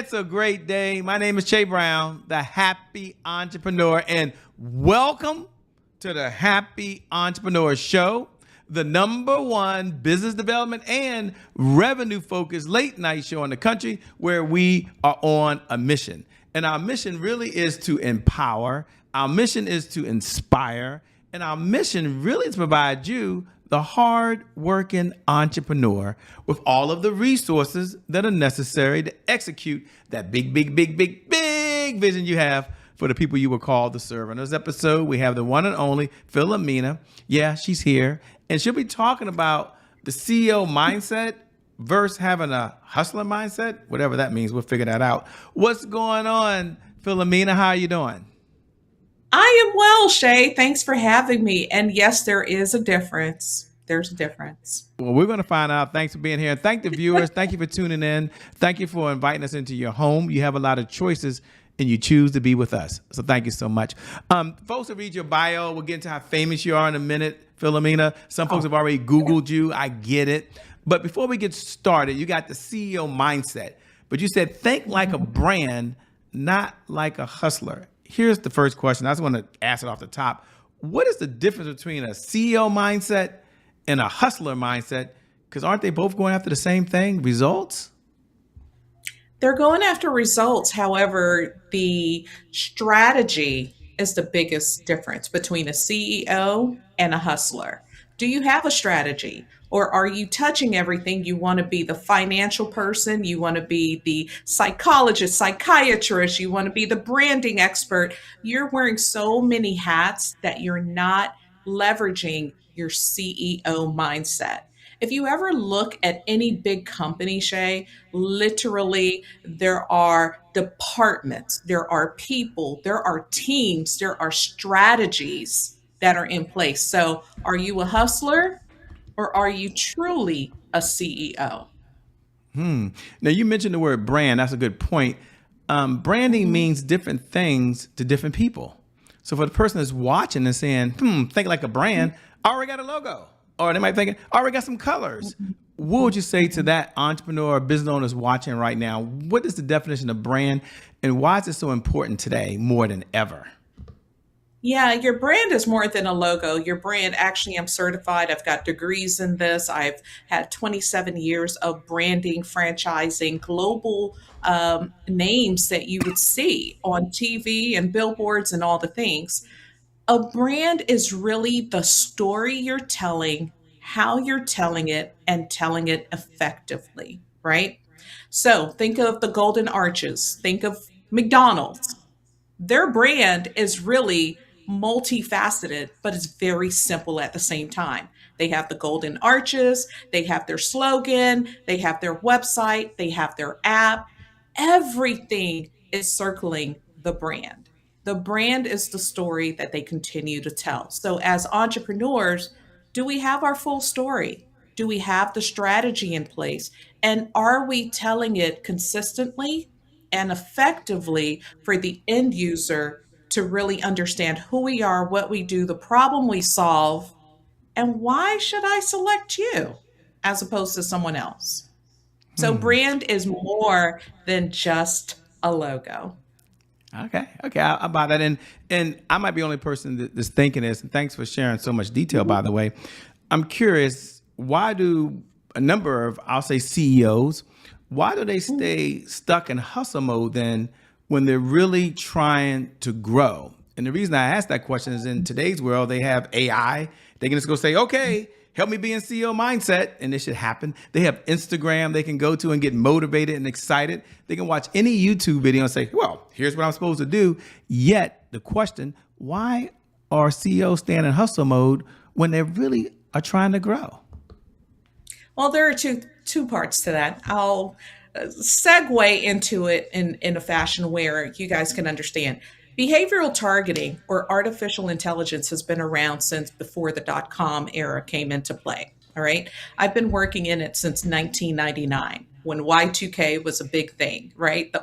It's a great day. My name is Che Brown, the Happy Entrepreneur, and welcome to the Happy Entrepreneur Show, the #1 business development and revenue-focused late-night show in the country where we are on a mission. And our mission really is to empower, our mission is to inspire, and our mission really is to provide you, the hard-working entrepreneur, with all of the resources that are necessary to execute that big vision you have for the people you were called to serve. In this episode, we have the one and only Philomena. Yeah, she's here. And she'll be talking about the CEO mindset versus having a hustler mindset, whatever that means. We'll figure that out. What's going on, Philomena? How are you doing? I am well, Shay. Thanks for having me. And yes, there is a difference. There's a difference. Well, we're going to find out. Thanks for being here. Thank the viewers. Thank you for tuning in. Thank you for inviting us into your home. You have a lot of choices and you choose to be with us. So thank you so much. Folks will read your bio. We'll get into how famous you are in a minute, Philomena. Some folks have already Googled you. I get it. But before we get started, you got the CEO mindset. But you said think like a brand, not like a hustler. Here's the first question. I just want to ask it off the top. What is the difference between a CEO mindset and a hustler mindset? Because aren't they both going after the same thing, results? They're going after results. However, the strategy is the biggest difference between a CEO and a hustler. Do you have a strategy? Or are you touching everything? You want to be the financial person. You want to be the psychologist, psychiatrist. You want to be the branding expert. You're wearing so many hats that you're not leveraging your CEO mindset. If you ever look at any big company, Shay, literally there are departments, there are people, there are teams, there are strategies that are in place. So are you a hustler? Or are you truly a CEO? Now, you mentioned the word brand. That's a good point. Branding means different things to different people. So for the person that's watching and saying, think like a brand, I already got a logo. Or they might think, I already got some colors. What would you say to that entrepreneur or business owners watching right now? What is the definition of brand and why is it so important today more than ever? Yeah, your brand is more than a logo. Your brand, actually, I'm certified. I've got degrees in this. I've had 27 years of branding, franchising, global names that you would see on TV and billboards and all the things. A brand is really the story you're telling, how you're telling it, and telling it effectively, right? So think of the Golden Arches. Think of McDonald's. Their brand is really multifaceted, but it's very simple at the same time. They have the Golden Arches, they have their slogan, they have their website, they have their app. Everything is circling the brand. The brand is the story that they continue to tell. So as entrepreneurs, do we have our full story? Do we have the strategy in place? And are we telling it consistently and effectively for the end user to really understand who we are, what we do, the problem we solve, and why should I select you as opposed to someone else? So brand is more than just a logo. Okay, I buy that. And I might be the only person that's thinking this, and thanks for sharing so much detail, by the way. I'm curious, why do a number of, I'll say CEOs, why do they stay stuck in hustle mode then when they're really trying to grow? And the reason I ask that question is in today's world, they have AI. They can just go say, okay, help me be in CEO mindset, and this should happen. They have Instagram they can go to and get motivated and excited. They can watch any YouTube video and say, well, here's what I'm supposed to do. Yet the question, why are CEOs staying in hustle mode when they really are trying to grow? Well, there are two parts to that. I'll segue into it in a fashion where you guys can understand. Behavioral targeting or artificial intelligence has been around since before the dot-com era came into play. All right. I've been working in it since 1999 when Y2K was a big thing, right?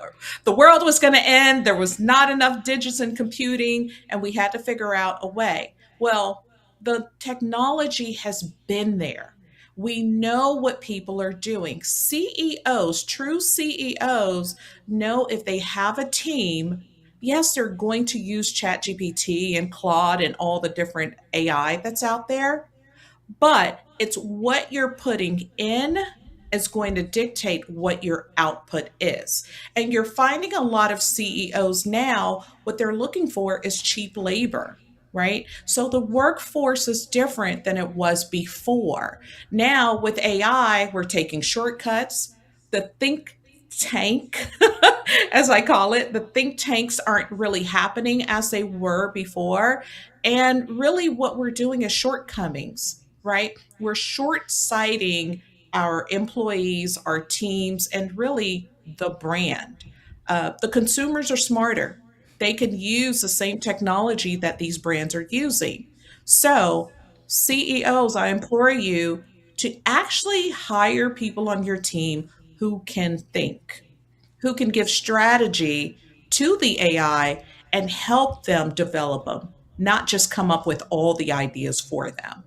The world was going to end. There was not enough digits in computing, and we had to figure out a way. Well, the technology has been there. We know what people are doing. CEOs, true CEOs, know if they have a team, yes, they're going to use ChatGPT and Claude and all the different AI that's out there, but it's what you're putting in is going to dictate what your output is. And you're finding a lot of CEOs now, what they're looking for is cheap labor, right? So the workforce is different than it was before. Now with AI, we're taking shortcuts. The think tank, as I call it, the think tanks aren't really happening as they were before. And really, what we're doing is shortcomings, right? We're short sighting our employees, our teams, and really the brand. The consumers are smarter. They can use the same technology that these brands are using. So, CEOs, I implore you to actually hire people on your team who can think, who can give strategy to the AI and help them develop them, not just come up with all the ideas for them.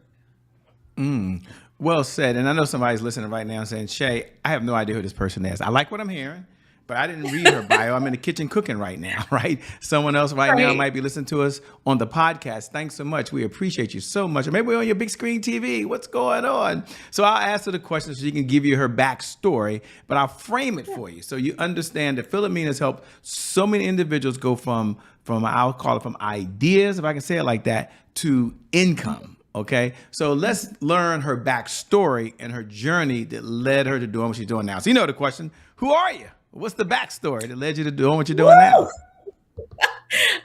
Well said. And I know somebody's listening right now saying, Shay, I have no idea who this person is. I like what I'm hearing, but I didn't read her bio. I'm in the kitchen cooking right now, right? Someone else right now Right. might be listening to us on the podcast. Thanks so much. We appreciate you so much. Or maybe we're on your big screen TV. What's going on? So I'll ask her the question so she can give you her backstory, but I'll frame it for you so you understand that Philomena's helped so many individuals go from I'll call it from ideas, if I can say it like that, to income. Okay, so let's learn her backstory and her journey that led her to doing what she's doing now. So you know the question: who are you? What's the backstory that led you to doing what you're doing Woo! now?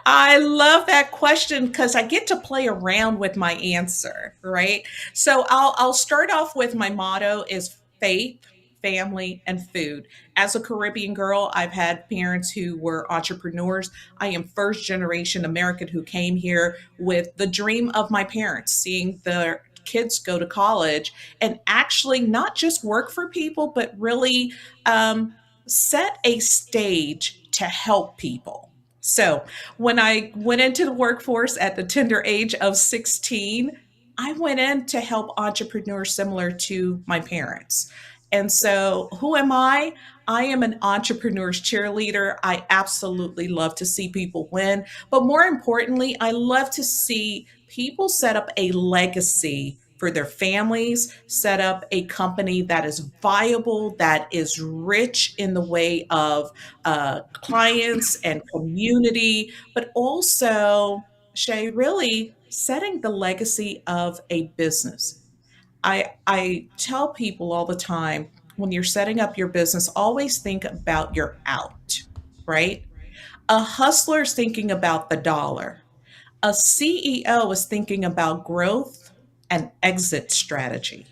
I love that question because I get to play around with my answer, right? So I'll start off with my motto is faith, family, and food. As a Caribbean girl, I've had parents who were entrepreneurs. I am first generation American who came here with the dream of my parents, seeing their kids go to college and actually not just work for people, but really set a stage to help people. So, when I went into the workforce at the tender age of 16, I went in to help entrepreneurs similar to my parents. And so, who am I? I am an entrepreneur's cheerleader. I absolutely love to see people win. But more importantly, I love to see people set up a legacy for their families, set up a company that is viable, that is rich in the way of clients and community, but also, Shay, really setting the legacy of a business. I tell people all the time when you're setting up your business, always think about your out, right? A hustler is thinking about the dollar. A CEO is thinking about growth and exit strategy.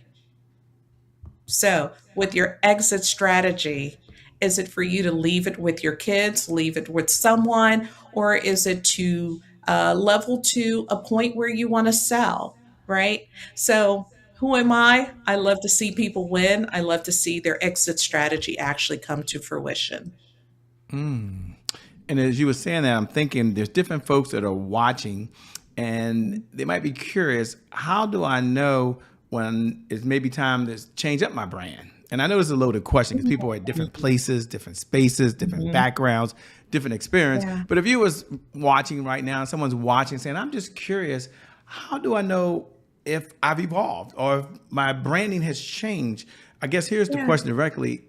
So, with your exit strategy, is it for you to leave it with your kids, leave it with someone, or is it to level to a point where you want to sell, right? So, who am I? I love to see people win. I love to see their exit strategy actually come to fruition. And as you were saying that, I'm thinking there's different folks that are watching and they might be curious, how do I know when it's maybe time to change up my brand? And I know it's a loaded question because people are at different places, different spaces, different Mhm. backgrounds, different experience. Yeah. But if you was watching right now, someone's watching saying, I'm just curious, how do I know if I've evolved or if my branding has changed? I guess here's the Yeah. question directly.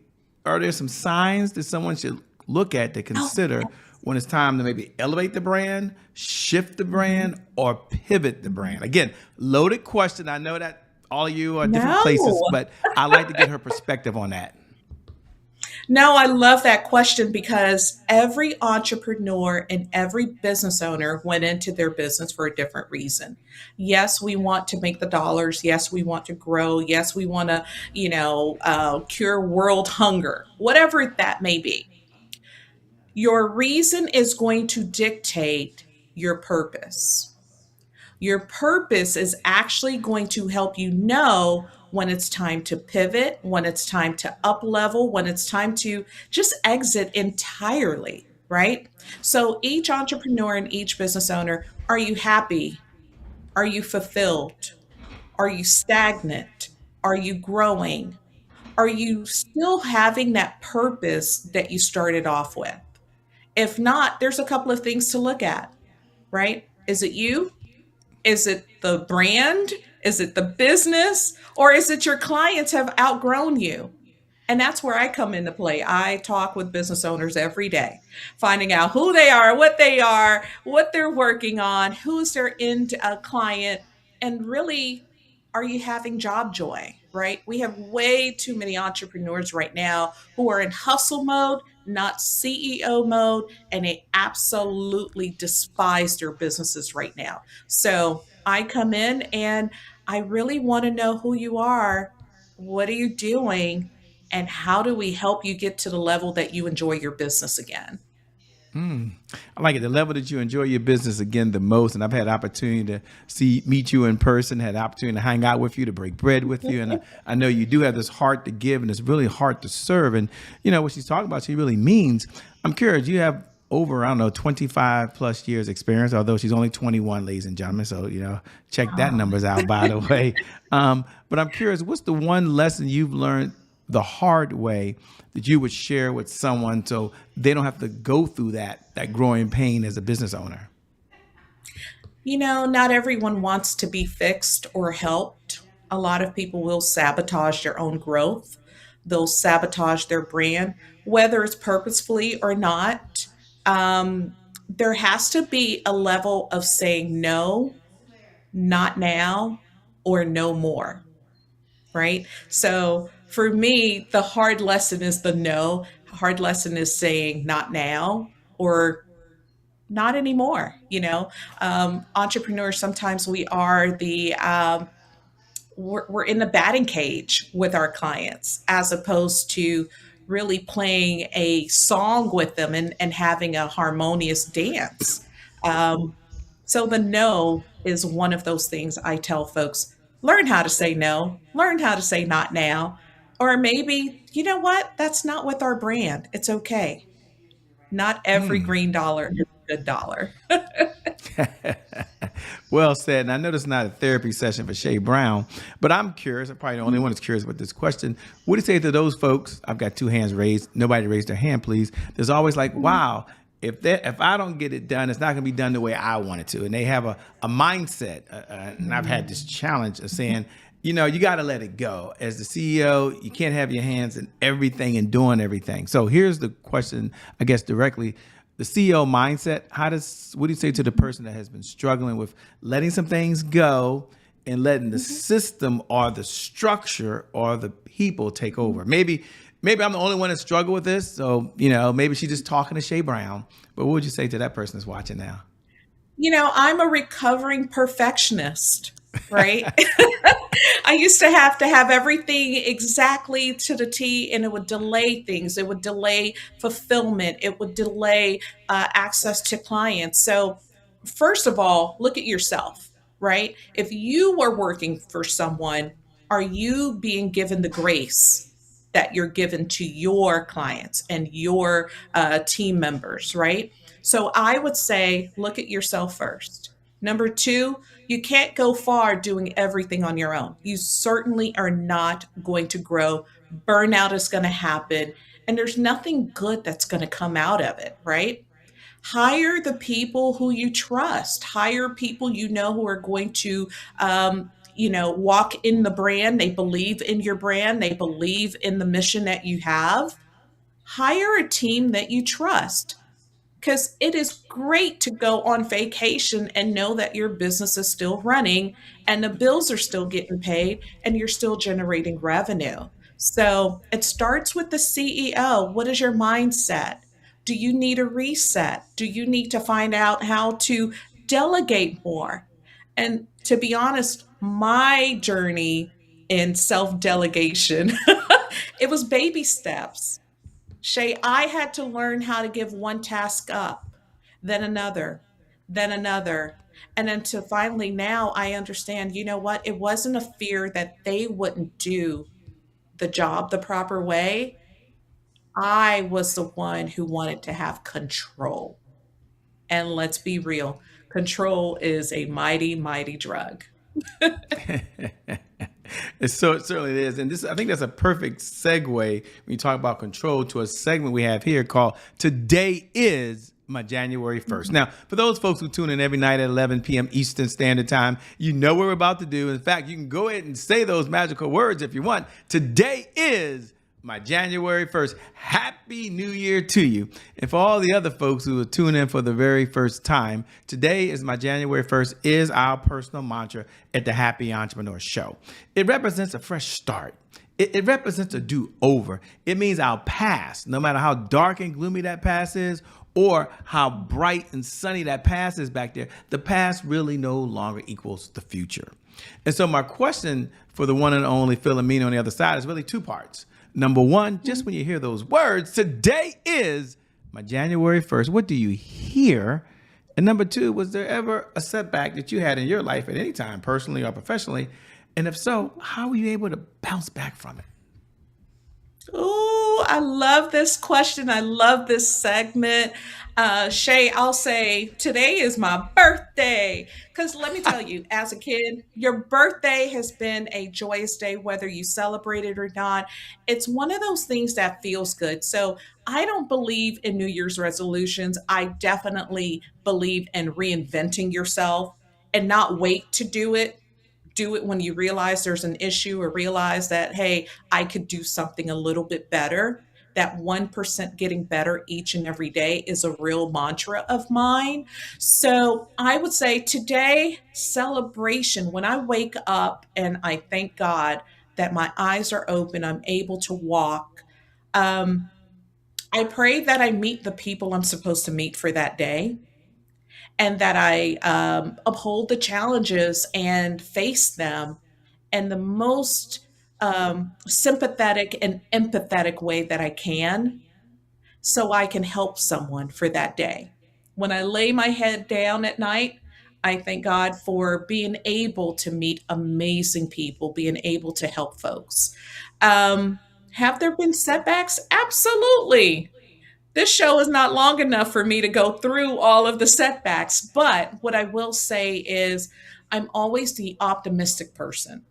Are there some signs that someone should look at to Oh, consider when it's time to maybe elevate the brand, shift the mhm. brand, or pivot the brand? Again, loaded question. I know that all of you are different places, No. but I like to get her perspective on that. No, I love that question because every entrepreneur and every business owner went into their business for a different reason. Yes, we want to make the dollars. Yes, we want to grow. Yes, we want to, cure world hunger, whatever that may be. Your reason is going to dictate your purpose. Your purpose is actually going to help you know when it's time to pivot, when it's time to up level, when it's time to just exit entirely, right? So each entrepreneur and each business owner, are you happy? Are you fulfilled? Are you stagnant? Are you growing? Are you still having that purpose that you started off with? If not, there's a couple of things to look at, right? Is it you? Is it the brand? Is it the business? Or is it your clients have outgrown you? And that's where I come into play. I talk with business owners every day, finding out who they are, what they're working on, who's their end client, and really, are you having job joy, right? We have way too many entrepreneurs right now who are in hustle mode, not CEO mode, and they absolutely despise their businesses right now. So I come in and I really want to know who you are. What are you doing? And how do we help you get to the level that you enjoy your business again? I like it. The level that you enjoy your business again the most, and I've had opportunity to meet you in person, had opportunity to hang out with you, to break bread with you, and I know you do have this heart to give, and it's really hard to serve. And you know what she's talking about, she really means. I'm curious. You have over, I don't know, 25 plus years experience, although she's only 21, ladies and gentlemen. So check that numbers out, by the way. But I'm curious, what's the one lesson you've learned the hard way that you would share with someone so they don't have to go through that growing pain as a business owner? Not everyone wants to be fixed or helped. A lot of people will sabotage their own growth. They'll sabotage their brand, whether it's purposefully or not. There has to be a level of saying no, not now, or no more, right? So for me, the hard lesson is the no. Hard lesson is saying not now or not anymore. Entrepreneurs, sometimes we're in the batting cage with our clients as opposed to really playing a song with them and having a harmonious dance. Um, so the no is one of those things I tell folks, learn how to say no, learn how to say not now. Or maybe, you know what? That's not with our brand. It's okay. Not every green dollar is a good dollar. Well said. And I know this is not a therapy session for Shay Brown, but I'm curious. I'm probably the only one that's curious about this question. What do you say to those folks? I've got two hands raised. Nobody raised their hand, please. There's always like, wow, if I don't get it done, it's not going to be done the way I want it to. And they have a mindset. And I've had this challenge of saying, you got to let it go. As the CEO, you can't have your hands in everything and doing everything. So here's the question, I guess, directly. The CEO mindset, what do you say to the person that has been struggling with letting some things go and letting the system or the structure or the people take over? Maybe I'm the only one that struggle with this. So, maybe she's just talking to Shay Brown. But what would you say to that person that's watching now? I'm a recovering perfectionist, right? I used to have everything exactly to the T, and it would delay things. It would delay fulfillment. It would delay access to clients. So, first of all, look at yourself, right? If you were working for someone, are you being given the grace that you're given to your clients and your team members, right? So, I would say, look at yourself first. Number two, you can't go far doing everything on your own. You certainly are not going to grow. Burnout is going to happen, and there's nothing good that's going to come out of it, right? Hire the people who you trust. Hire people who are going to, walk in the brand. They believe in your brand. They believe in the mission that you have. Hire a team that you trust, because it is great to go on vacation and know that your business is still running and the bills are still getting paid and you're still generating revenue. So it starts with the CEO. What is your mindset? Do you need a reset? Do you need to find out how to delegate more? And to be honest, my journey in self delegation, it was baby steps. Shay, I had to learn how to give one task up, then another, then another. And then to finally now I understand, you know what? It wasn't a fear that they wouldn't do the job the proper way. I was the one who wanted to have control. And let's be real, control is a mighty, mighty drug. It certainly is, and this I think that's a perfect segue when you talk about control to a segment we have here called "Today Is My January 1st." Now, for those folks who tune in every night at 11 p.m. Eastern Standard Time, you know what we're about to do. In fact, you can go ahead and say those magical words if you want. Today is my January 1st. Happy New Year to you. And for all the other folks who are tuning in for the very first time, today is my January 1st is our personal mantra at the Happy Entrepreneur Show. It represents a fresh start. It represents a do-over. It means our past, no matter how dark and gloomy that past is, or how bright and sunny that past is back there, the past really no longer equals the future. And so my question for the one and only Philomena on the other side is really two parts. Number one, just when you hear those words, today is my January 1st, what do you hear? And number two, was there ever a setback that you had in your life at any time, personally or professionally? And if so, how were you able to bounce back from it? Oh, I love this question. I love this segment. Shay, I'll say today is my birthday. Because let me tell you, as a kid, your birthday has been a joyous day, whether you celebrate it or not. It's one of those things that feels good. So I don't believe in New Year's resolutions. I definitely believe in reinventing yourself and not wait to do it when you realize there's an issue or realize that, hey, I could do something a little bit better. That 1% getting better each and every day is a real mantra of mine. So I would say today, celebration. When I wake up and I thank God that my eyes are open, I'm able to walk. Um, I pray that I meet the people I'm supposed to meet for that day and that I uphold the challenges and face them in the most sympathetic and empathetic way that I can so I can help someone for that day. When I lay my head down at night, I thank God for being able to meet amazing people, being able to help folks. Um, have there been setbacks? Absolutely. This show is not long enough for me to go through all of the setbacks, but what I will say is I'm always the optimistic person.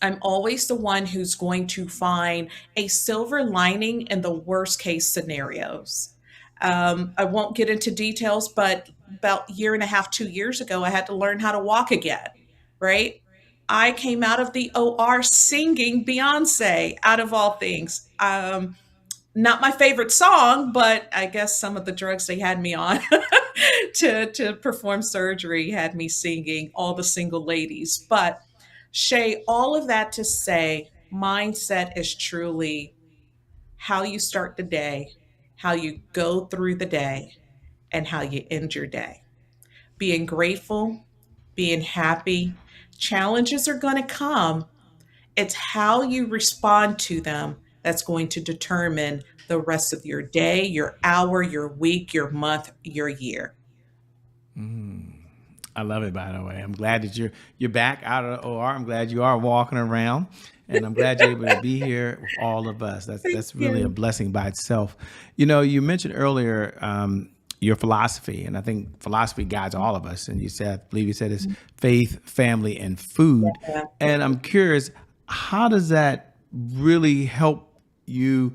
I'm always the one who's going to find a silver lining in the worst case scenarios. I won't get into details, but about a year and a half, 2 years ago, I had to learn how to walk again, right? I came out of the OR singing Beyonce, out of all things. Not my favorite song, but I guess some of the drugs they had me on to perform surgery had me singing All the Single Ladies. But Shay, all of that to say, mindset is truly how you start the day, how you go through the day, and how you end your day. Being grateful, being happy. Challenges are going to come. It's how you respond to them that's going to determine the rest of your day, your hour, your week, your month, your year. I love it, by the way. I'm glad that you're back out of the OR. I'm glad you are walking around, and I'm glad you're able to be here with all of us. Thank That's really a you. blessing by itself. You know, you mentioned earlier your philosophy, and I think philosophy guides all of us. And you said, I believe you said, it's faith, family, and food. Yeah. And I'm curious, how does that really help you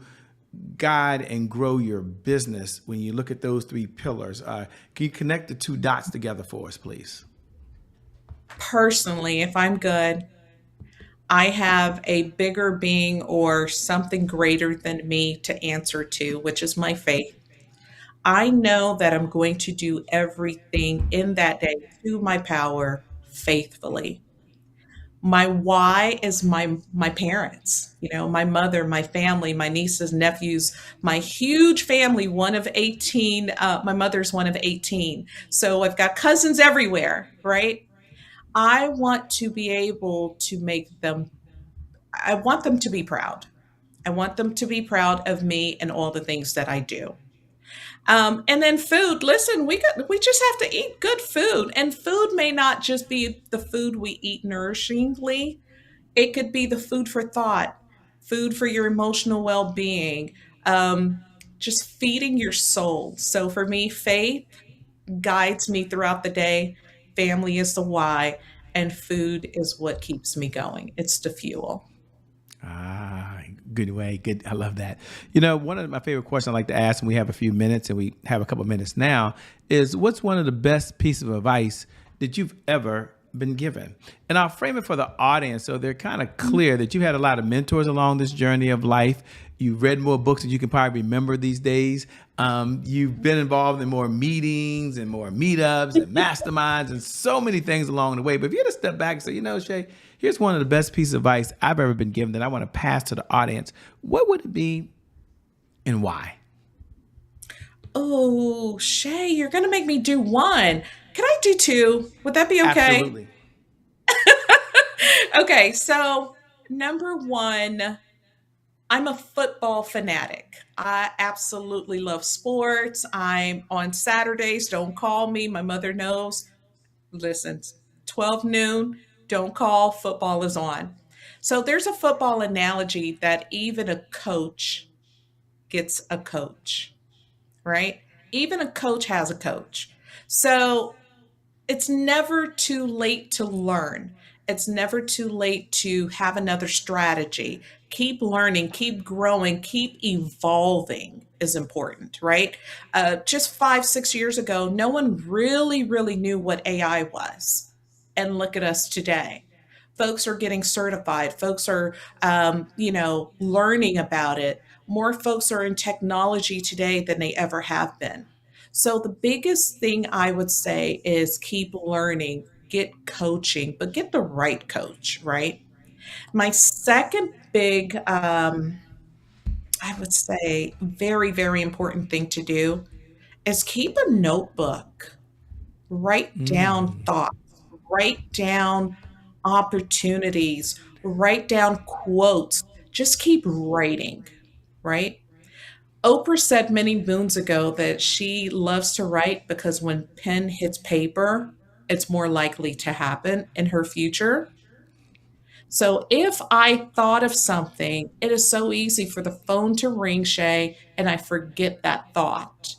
guide and grow your business when you look at those three pillars? Can you connect the two dots together for us, please? Personally, if I'm good, I have a bigger being or something greater than me to answer to, which is my faith. I know that I'm going to do everything in that day to my power faithfully. My why is my parents, my mother, my family, my nieces, nephews, my huge family, one of 18. My mother's one of 18. So I've got cousins everywhere, right? I want to be able to make them, I want them to be proud. I want them to be proud of me and all the things that I do. And then food. Listen, we just have to eat good food, and food may not just be the food we eat nourishingly. It could be the food for thought, food for your emotional well-being, um, just feeding your soul. So for me, faith guides me throughout the day. Family is the why, and food is what keeps me going. It's the fuel. Ah, good way. Good. I love that. You know, one of my favorite questions I like to ask when we have a few minutes, and we have a couple of minutes now, is what's one of the best pieces of advice that you've ever been given? And I'll frame it for the audience so they're kind of clear that you had a lot of mentors along this journey of life. You've read more books than you can probably remember these days. You've been involved in more meetings and more meetups and masterminds and so many things along the way. But if you had to step back and say, you know, Shay, here's one of the best pieces of advice I've ever been given that I want to pass to the audience, what would it be and why? Oh, Shay, you're going to make me do one. Can I do two? Would that be okay? Absolutely. Okay, so number one, I'm a football fanatic. I absolutely love sports. I'm on Saturdays. Don't call me. My mother knows. Listen, 12 noon, don't call. Football is on. So there's a football analogy that even a coach gets a coach, right? Even a coach has a coach. So it's never too late to learn. It's never too late to have another strategy. Keep learning, keep growing, keep evolving is important, right? Just 5, 6 years ago, no one really knew what AI was. And look at us today. Folks are getting certified. Folks are, learning about it. More folks are in technology today than they ever have been. So the biggest thing I would say is keep learning, get coaching, but get the right coach, right? My second big, I would say, very important thing to do is keep a notebook. Write down Mm. thoughts, write down opportunities, write down quotes. Just keep writing, right? Oprah said many moons ago that she loves to write because when pen hits paper, it's more likely to happen in her future. So if I thought of something, it is so easy for the phone to ring, Shay, and I forget that thought.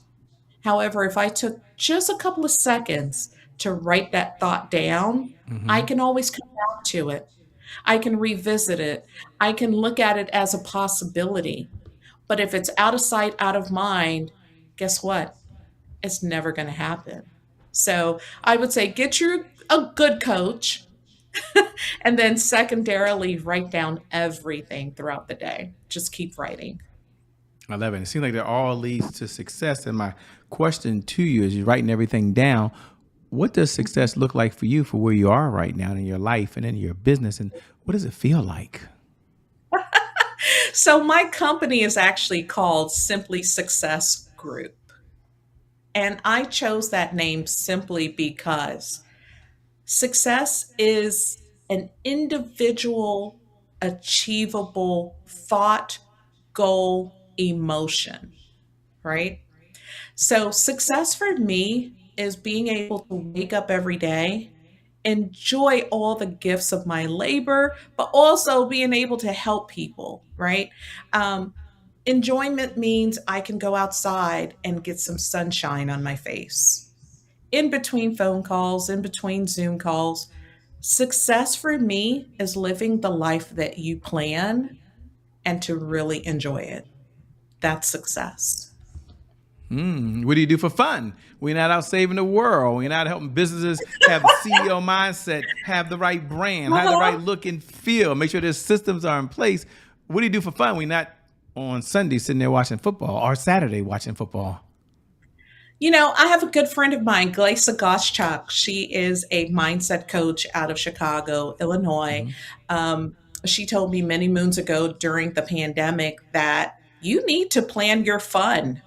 However, if I took just a couple of seconds to write that thought down, I Hmm. can always come back to it. I can revisit it. I can look at it as a possibility. But if it's out of sight, out of mind, guess what? It's never going to happen. So I would say get you a good coach and then secondarily write down everything throughout the day. Just keep writing. I love it. It seems like that all leads to success. And my question to you is you're writing everything down. What does success look like for you for where you are right now in your life and in your business? And what does it feel like? So my company is actually called Simply Success Group. And I chose that name simply because success is an individual, achievable thought, goal, emotion, right? So, success for me is being able to wake up every day, enjoy all the gifts of my labor, but also being able to help people, right? Um, Enjoyment means I can go outside and get some sunshine on my face in between phone calls, in between Zoom calls. Success for me is living the life that you plan and to really enjoy it. That's success. What do you do for fun? We're not out saving the world. We're not helping businesses have the CEO mindset, have the right brand, have the right Uh-huh. look and feel, make sure their systems are in place. What do you do for fun? We're not on Sunday sitting there watching football or Saturday watching football. I have a good friend of mine, Glaisa Goschak. She is a mindset coach out of Chicago, Illinois. Mm-hmm. Um, she told me many moons ago during the pandemic that you need to plan your fun.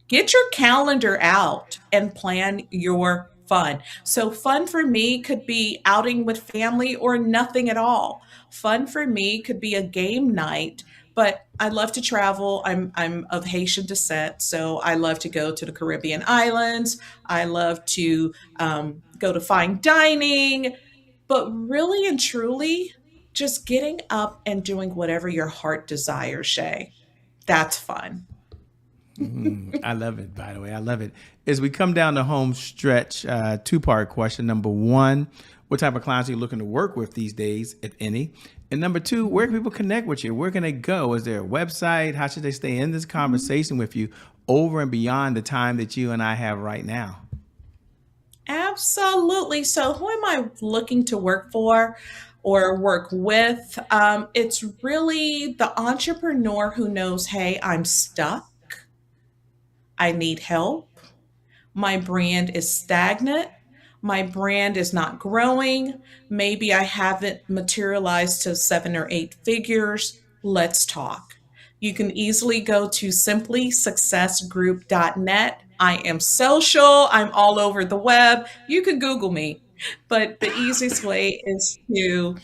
Get your calendar out and plan your fun. So, fun for me could be outing with family or nothing at all. Fun for me could be a game night, but I love to travel. I'm of Haitian descent, so I love to go to the Caribbean islands. I love to go to fine dining, but really and truly, just getting up and doing whatever your heart desires, Shay. That's fun. I love it, by the way. I love it. As we come down the home stretch, two-part question. Number one, what type of clients are you looking to work with these days, if any? And number two, where can people connect with you? Where can they go? Is there a website? How should they stay in this conversation with you over and beyond the time that you and I have right now? Absolutely. So, who am I looking to work for or work with? It's really the entrepreneur who knows, hey, I'm stuck. I need help. My brand is stagnant. My brand is not growing. Maybe I haven't materialized to 7 or 8 figures. Let's talk. You can easily go to simplysuccessgroup.net. I am social, I'm all over the web. You can Google me, but the easiest way is to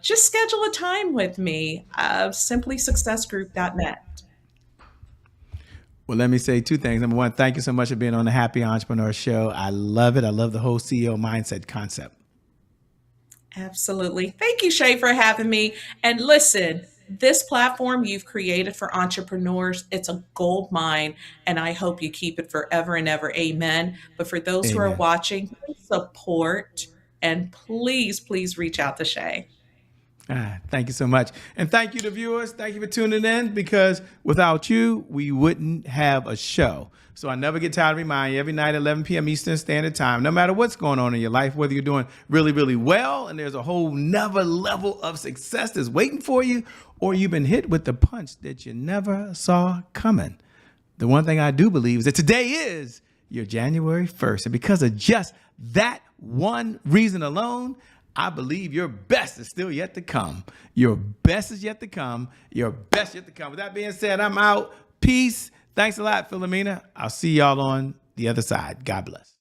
just schedule a time with me, simplysuccessgroup.net. Well, let me say two things. Number one, thank you so much for being on the Happy Entrepreneur Show. I love it. I love the whole CEO mindset concept. Absolutely. Thank you, Shay, for having me. And listen, this platform you've created for entrepreneurs, it's a gold mine, and I hope you keep it forever and ever. Amen. But for those who are Amen. watching, please support and please, please reach out to Shay. Thank you so much. And thank you to viewers. Thank you for tuning in, because without you, we wouldn't have a show. So I never get tired of reminding you every night at 11 p.m. Eastern Standard Time, no matter what's going on in your life, whether you're doing really, really well and there's a whole nother level of success that's waiting for you, or you've been hit with the punch that you never saw coming. The one thing I do believe is that today is your January 1st. And because of just that one reason alone, I believe your best is still yet to come. Your best is yet to come. Your best yet to come. With that being said, I'm out. Peace. Thanks a lot, Philomena. I'll see y'all on the other side. God bless.